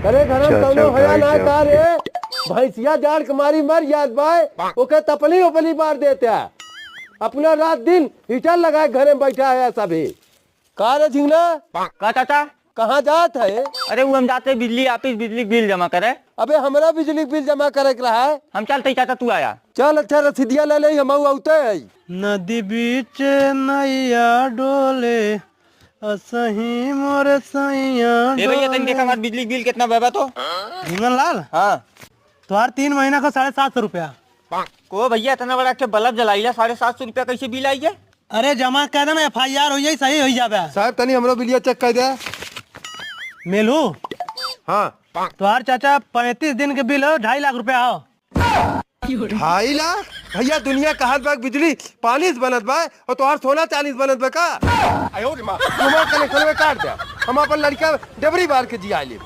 अरे घर में कौनो होया ना का रे भैंसिया जाड़ के मारी मर याद बाय ओके तपली उपली मार देते है अपना रात दिन हीटर लगाए घरे में बैठा है सभी का रे झिंगना का चाचा कहाँ जात है? अरे वो हम जाते बिजली ऑफिस बिजली बिल जमा करे। अबे हमरा बिजली बिल जमा करे के रहा है। हम चलते चाचा तू आया चल अच्छा रसीदिया ले ले हम आउते है। नदी बीच नैया डोले असही मोर सैया दे भैया तन देखा हमारा बिजली बिल कितना बेबा तो हिंगन लाल। हाँ तुम्हार 3 महीना का 750 रुपया। को भैया इतना बड़ा के बल्ब जलाइला 750 रुपया कैसे बिल आई है? अरे जमा कर देना FIR हो जाए सही हो जाबे। साहब तनी हमरो बिलिया चेक कर दे। मेलू हाँ तुम्हार चाचा 35 दिन के बिल हो 2.5 लाख रुपया हो। 2.5 लाख भैया दुनिया का हर बाग बिजली पानी से बनत बा और तोहार सोना चांदी से बनत बा का? आयो रे मां तुम्हार कनेक्शन में काट दे हम अपन लड़का डबरी बार के जिया ले।